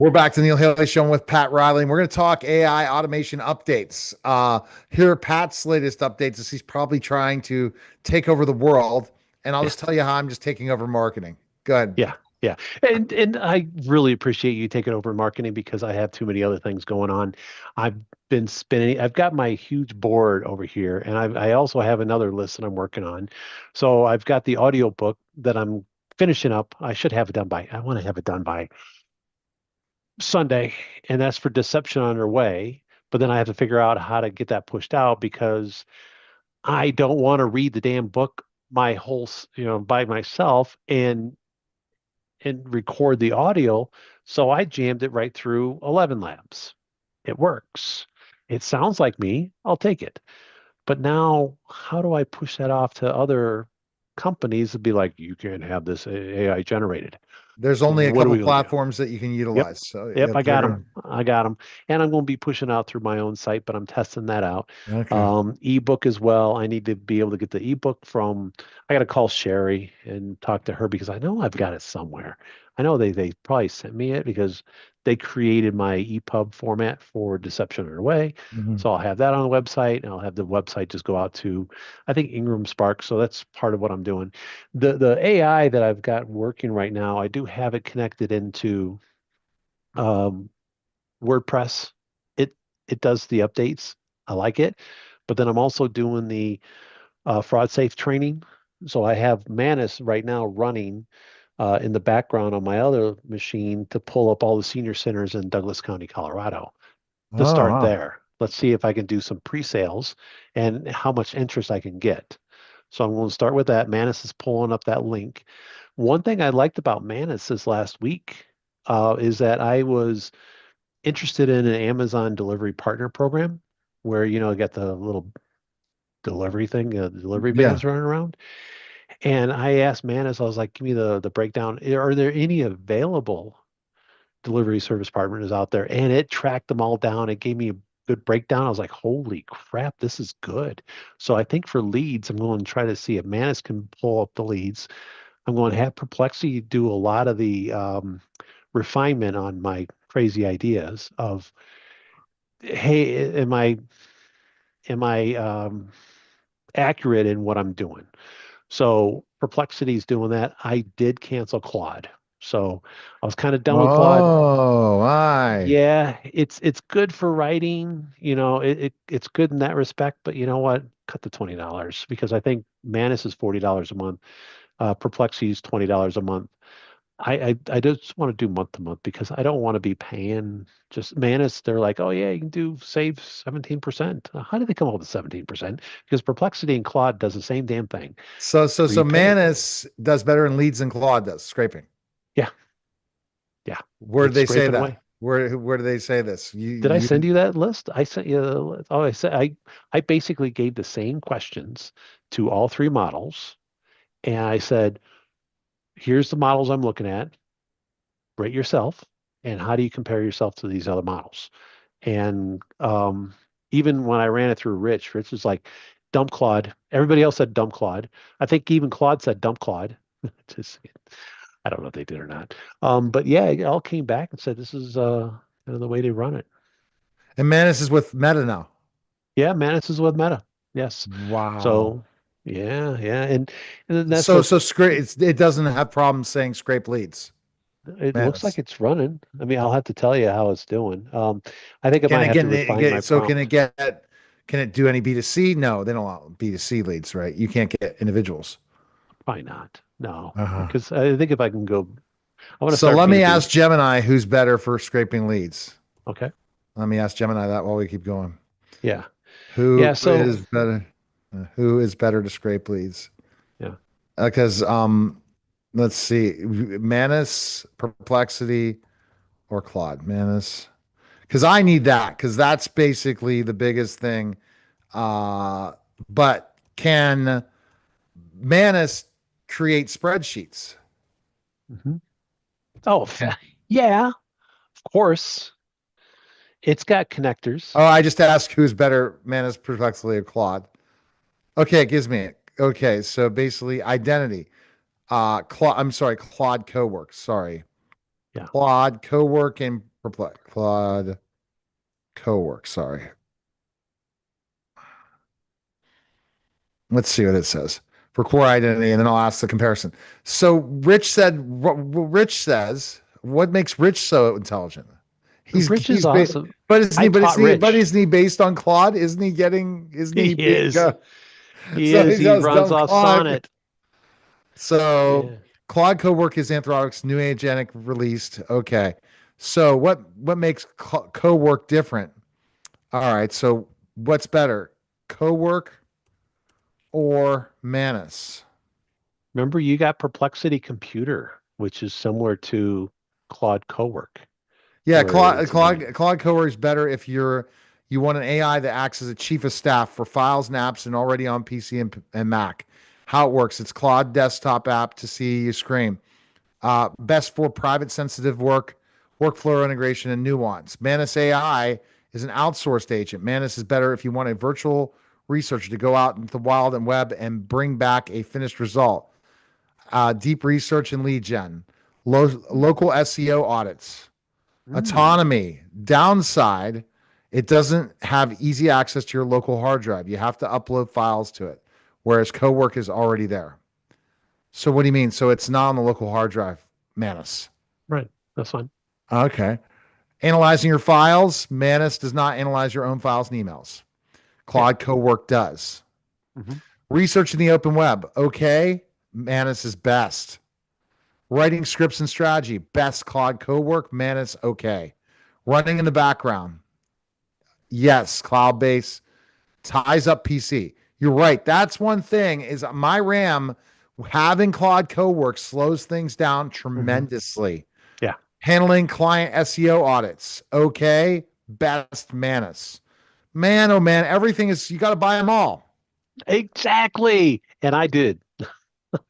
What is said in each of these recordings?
We're back to the Neil Haley Show with Pat Riley, and we're going to talk AI automation updates. Here are Pat's latest updates as he's probably trying to take over the world. And I'll Yeah, just tell you how I'm just taking over marketing. Go ahead. yeah, yeah. And I really appreciate you taking over marketing because I have too many other things going on. I've been spinning. I've got my huge board over here, and I also have another list that I'm working on. So I've got the audio book that I'm finishing up. I should have it done by. I want to have it done by Sunday, and that's for Deception Underway. But then I have to figure out how to get that pushed out because I don't want to read the damn book my whole, by myself and record the audio. So I jammed it right through ElevenLabs. It works. It sounds like me. I'll take it. But now, how do I push that off to other companies to be like, you can't have this AI generated? There's only a What are couple we going to do? platforms that you can Yep. utilize. So Yep, I they're got going them. I got them. And I'm going to be pushing out through my own site, but I'm testing that out. to, okay. Ebook as well. I need to be able to get the ebook from, I got to call Sherry and talk to her because I know I've got it somewhere. I know they probably sent me it because they created my EPUB format for Deception Underway. Mhm. So I'll have that on the website and I'll have the website just go out to, I think, Ingram Spark. So that's part of what I'm doing. The AI that I've got working right now, I do have it connected into um, WordPress. It it does the updates. I like it, but then I'm also doing the fraud safe training. So I have Manus right now running in the background on my other machine to pull up all the senior centers in Douglas County, Colorado. To Oh, start wow. there, let's see if I can do some pre-sales and how much interest I can get. So I'm going to start with that. Manus is pulling up that link. One thing I liked about Manus this last week is that I was interested in an Amazon delivery partner program where, I got the little delivery thing, the delivery Yeah. vans running around. And I asked Manus, I was like, give me the breakdown. Are there any available delivery service partners out there? And it tracked them all down. It gave me a good breakdown. I was like, holy crap, this is good. So I think for leads, I'm going to try to see if Manus can pull up the leads. I'm going to have Perplexity do a lot of the refinement on my crazy ideas of, hey, am I accurate in what I'm doing? So Perplexity is doing that. I did cancel Claude. So I was kind of done with Claude. Oh, why? Yeah, it's good for writing, it's good in that respect, but you know what? Cut the $20 because I think Manus is $40 a month. Perplexity is $20 a month. I just want to do month to month because I don't want to be paying just Manus. They're like, oh yeah, you can do save 17%. How did they come up with 17%? Because Perplexity and Claude does the same damn thing So, so, where so you pay. Manus does better in leads than Claude does, scraping. Yeah, yeah. Where did It's they say scraping that? away. Where do they say this? Did I send you that list? I sent you the list. Oh, I basically gave the same questions to all three models, and I said, here's the models I'm looking at. Rate yourself, and how do you compare yourself to these other models? And even when I ran it through Rich was like, dump Claude. Everybody else said dump Claude. I think even Claude said dump Claude. Just, I don't know if they did or not. But yeah, it all came back and said this is the way they run it. And Manus is with Meta now. Yeah, Manus is with Meta. Yes. Wow. So yeah, and then that's So what so scrape it doesn't have problems saying scrape leads. it looks like Manus. it's running. I mean, I'll have to tell you how it's doing. I think I Can might it have to get, refine my so can it prompt. get, can it do any B2C? No, they don't allow B2C leads, right? You can't get individuals. Probably not. No, Uh-huh. because I think if I can go, I want to So start let me B2B. ask Gemini who's better for scraping leads. Okay. Let me ask Gemini that while we keep going. Yeah. Yeah. Who So is better? Who is better to scrape leads? yeah. Because let's see, Manus, Perplexity, or Claude. Manus, because I need that because that's basically the biggest thing. Uh, but can Manus create spreadsheets? hmm Oh, yeah. Of course, it's got connectors. Oh, I just asked who's better, Manus, Perplexity, or Claude. Okay, it gives me it. Okay, so basically identity. I'm sorry, Claude Cowork. Sorry. Yeah. Claude, Cowork, and Claude Cowork. Sorry. Let's see what it says for core identity, and then I'll ask the comparison. So Rich says, what makes Rich so intelligent? Rich is He's ba- awesome. but isn't I he taught but Rich. isn't he based on Claude? Isn't He he being is. He so is. he He does runs dumb off Claude. Sonnet. So Yeah. Claude Cowork is Anthropic's new agentic released. Okay. So what makes Cowork different? All right. So what's better, Cowork or Manus? Remember, you got Perplexity Computer, which is similar to Claude Cowork, Yeah, where it's Claude Cowork is better if you want an AI that acts as a chief of staff for files and apps and already on PC and Mac. How it works, it's Claude desktop app to see your screen. Best for private sensitive work, workflow integration, and nuance. Manus AI is an outsourced agent. Manus is better if you want a virtual researcher to go out into the wild and web and bring back a finished result. Deep research and lead gen, local SEO audits, mm, autonomy. Downside, it doesn't have easy access to your local hard drive. You have to upload files to it, whereas Cowork is already there. So what do you mean? So it's not on the local hard drive, Manus. right. That's fine. Okay. Analyzing your files, Manus does not analyze your own files and emails. Yeah. Claude Cowork does. Hmm. Research in the open web, okay. Manus is best. Writing scripts and strategy, best Claude Cowork. Manus, okay. Running in the background, yes. Cloud base ties up PC. You're right. That's one thing is my RAM having Claude Cowork slows things down Hmm. tremendously. Yeah. Handling client SEO audits. Okay. Best Manus. Man, oh man, everything is, you got to buy them all. Exactly. And I did, No,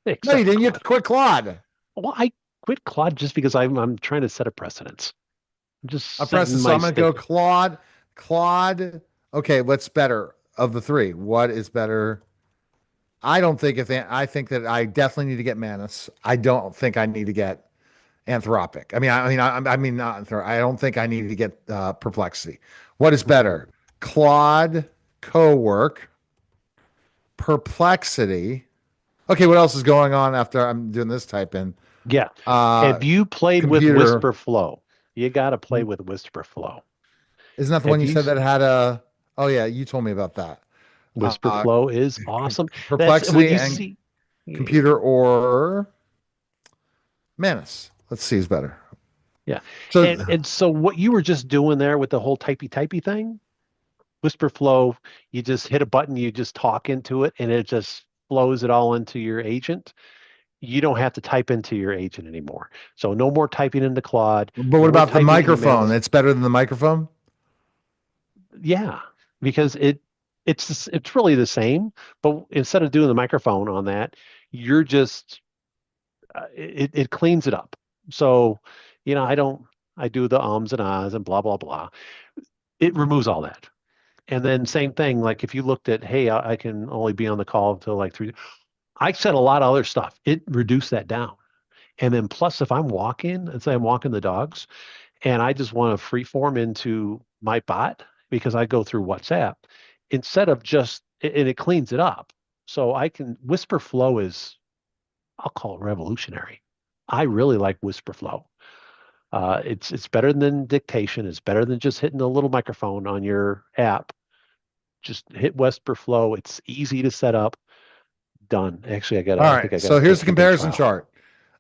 you except for didn't. You Claude. quit Claude. Well, I quit Claude just because I'm trying to set a precedence. I'm just I press setting this. So my I'm going to go standard. Claude. Okay. What's better of the three? What is better? I don't think if I think that I definitely need to get Manus. I don't think I need to get Anthropic. I don't think I need to get Perplexity. What is Mhm. better? Claude, Cowork, Perplexity. Okay, what else is going on after I'm doing this type in? Yeah. Uh, Have you played with Computer. WhisperFlow? You got to play with WhisperFlow. Isn't that the one Have you you? said that had a? Oh yeah, you told me about that. Uh, WhisperFlow is awesome. That's when Perplexity you and see. Computer or Manus. Let's see who's better. Yeah. So And so what you were just doing there with the whole typey thing, WhisperFlow, you just hit a button, you just talk into it, and it just flows it all into your agent. You don't have to type into your agent anymore. So no more typing into Claude, but no what more about the typing microphone? emails. It's better than the microphone? Yeah, because it's really the same, but instead of doing the microphone on that, you're just it cleans it up. So, I don't I do the ums and ahs and blah blah blah. It removes all that. And then same thing, like if you looked at, hey, I can only be on the call until like 3. I said a lot of other stuff. It reduced that down. And then plus, if I'm walking, let's say I'm walking the dogs, and I just want to freeform into my bot because I go through WhatsApp instead of just, and it cleans it up. So I can, Whisper Flow is, I'll call it revolutionary. I really like Whisper Flow. It's better than dictation. It's better than just hitting the little microphone on your app. Just hit Whisper Flow. It's easy to set up. Done. Actually, All I think right. I got So a here's the 14-day comparison trial.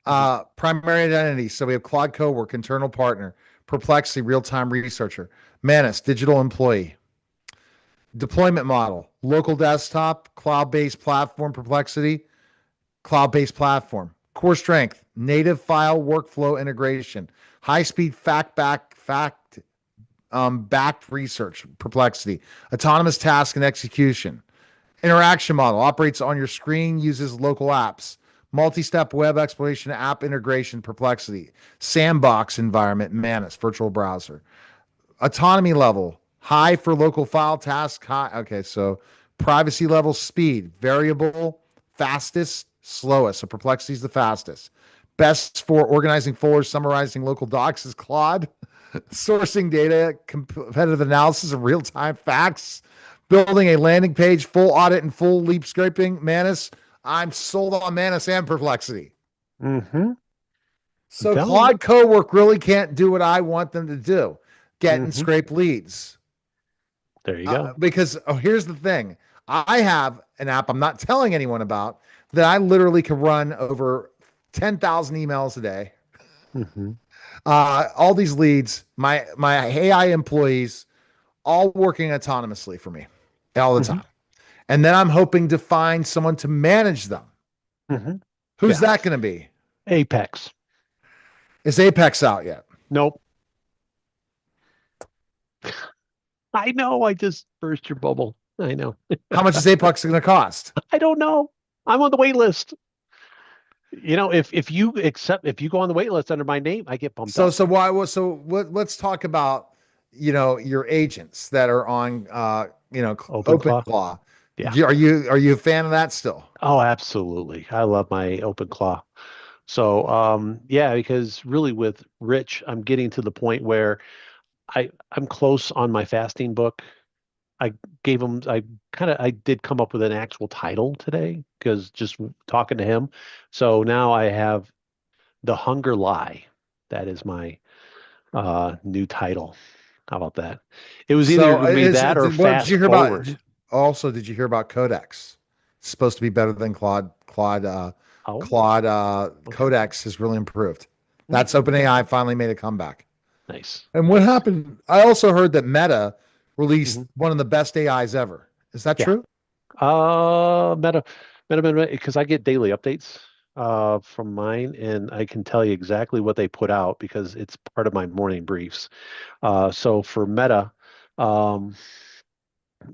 chart. Mhm. Primary identity. So we have Claude Cowork, internal partner. Perplexity, real-time researcher. Manus, digital employee. Deployment model. Local desktop, cloud-based platform. Perplexity, cloud-based platform. Core strength. Native file workflow integration. High-speed fact backed research. Perplexity. Autonomous task and execution. Interaction model operates on your screen, uses local apps. Multi-step web exploration, app integration, Perplexity. Sandbox environment, Manus, virtual browser. Autonomy level, high for local file task. High. Okay, so privacy level, speed, variable, fastest, slowest. So Perplexity is the fastest. Best for organizing folders, summarizing local docs is Claude. sourcing data, competitive analysis of real-time facts, building a landing page, full audit and full leap scraping. Manus, I'm sold on Manus and Perplexity. Mm-hmm. I'm So telling you. Claude Cowork really can't do what I want them to do, get and Mm-hmm. scrape leads. There you go. Because here's the thing. I have an app I'm not telling anyone about that I literally can run over 10,000 emails a day. Mm-hmm. All these leads, my AI employees, all working autonomously for me all the Mm-hmm. time. And then I'm hoping to find someone to manage them. Mm-hmm. Who's Yeah. that going to be? Apex. Is Apex out yet? Nope. I know. I just burst your bubble. I know. How much is Apex going to cost? I don't know. I'm on the wait list. If you go on the wait list under my name, I get bumped So up. so why was so let's talk about your agents that are on Open claw. OpenClaw. Yeah. Are you a fan of that still? Oh, absolutely. I love my open claw. So, yeah, because really with Rich, I'm getting to the point where I'm close on my fasting book. I I did come up with an actual title today because just talking to him. So now I have The Hunger Lie. That is my new title. How about that? It was either So going to be that or what did you fast hear about? forward. Also, did you hear about Codex? It's supposed to be better than Claude. Oh, Claude okay. Codex has really improved. That's Okay. OpenAI finally made a comeback. Nice. And what Nice. happened? I also heard that Meta Hmm. released one of the best AIs ever. Is that Yeah. true? Meta, because I get daily updates from mine, and I can tell you exactly what they put out because it's part of my morning briefs. So for Meta, um,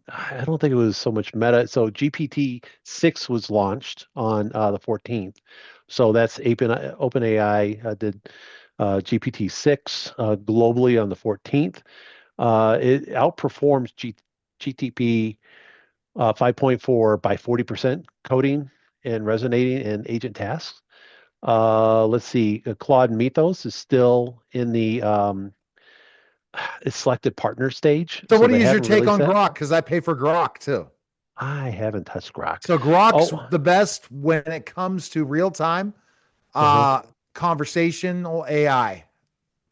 I don't think it was so much Meta. So GPT-6 was launched on the 14th. So that's OpenAI did GPT-6 globally on the 14th. It outperforms GTP 5.4 by 40% coding and resonating and agent tasks. Let's see, Claude Mythos is still in the selected partner stage, So so what they is your haven't take released on that. Grok? Because I pay for Grok too. I haven't touched Grok. So Grok's Oh, the best when it comes to real time uh-huh. conversational AI.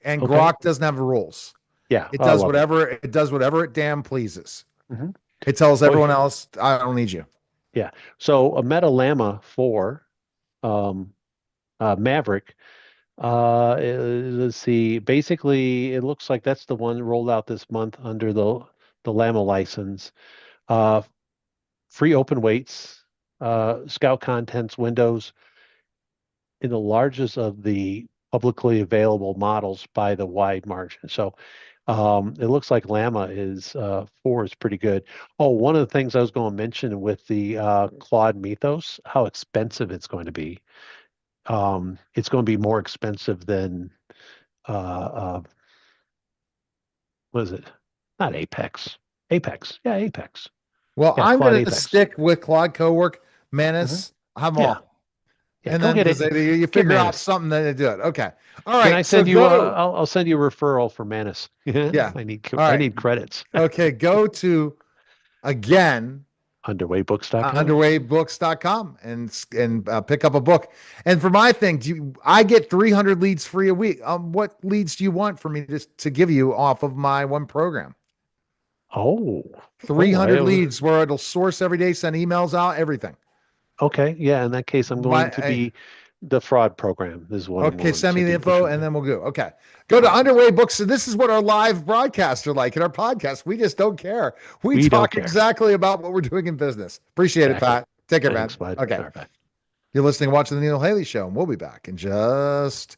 And Okay. Grok doesn't have rules. Yeah, It I does love it. whatever it damn pleases. Hmm. It tells Oh, everyone else, I don't need you. yeah. So a Meta Llama 4 um, Maverick. Let's see. Basically, it looks like that's the one rolled out this month under the Llama license. Uh, Free open weights, Scout contents windows in the largest of the publicly available models by the wide margin. So it looks like Llama is 4 is pretty good. Oh, one of the things I was going to mention with the Claude Mythos, how expensive it's going to be. It's going to be more expensive than uh, what is it? Not Apex. Apex. Yeah, Apex. Well, Yeah, I'm Claude going to Apex. stick with Claude Cowork, Hmm. Manus, have them Yeah. all. Yeah, And go then get because it. you Get figure out Manus. something that they do it. Okay. All Can I right. So send you go. I'll send you a referral for Manus. Yeah. All I right. need credits. Okay. Go to again Underwaybooks.com. underwaybooks.com and pick up a book. And for my thing, I get 300 leads free a week. What leads do you want for me to give you off of my one program? Oh. Oh, 300 leads where it'll source every day, send emails out, everything. okay. Yeah, in that case, I'm going to My be the fraud program is what I'm Okay, going send to me the do for info sure. and then we'll go. Okay. Go to Awesome. Underway Books. And this is what our live broadcasts are like in our podcast. We just don't care. We We don't talk care. exactly about what we're doing in business. Appreciate it, Exactly. Pat. Take care, man. Thanks, bud. Okay. All right, bye. You're listening, watching the Neil Haley Show, and we'll be back in just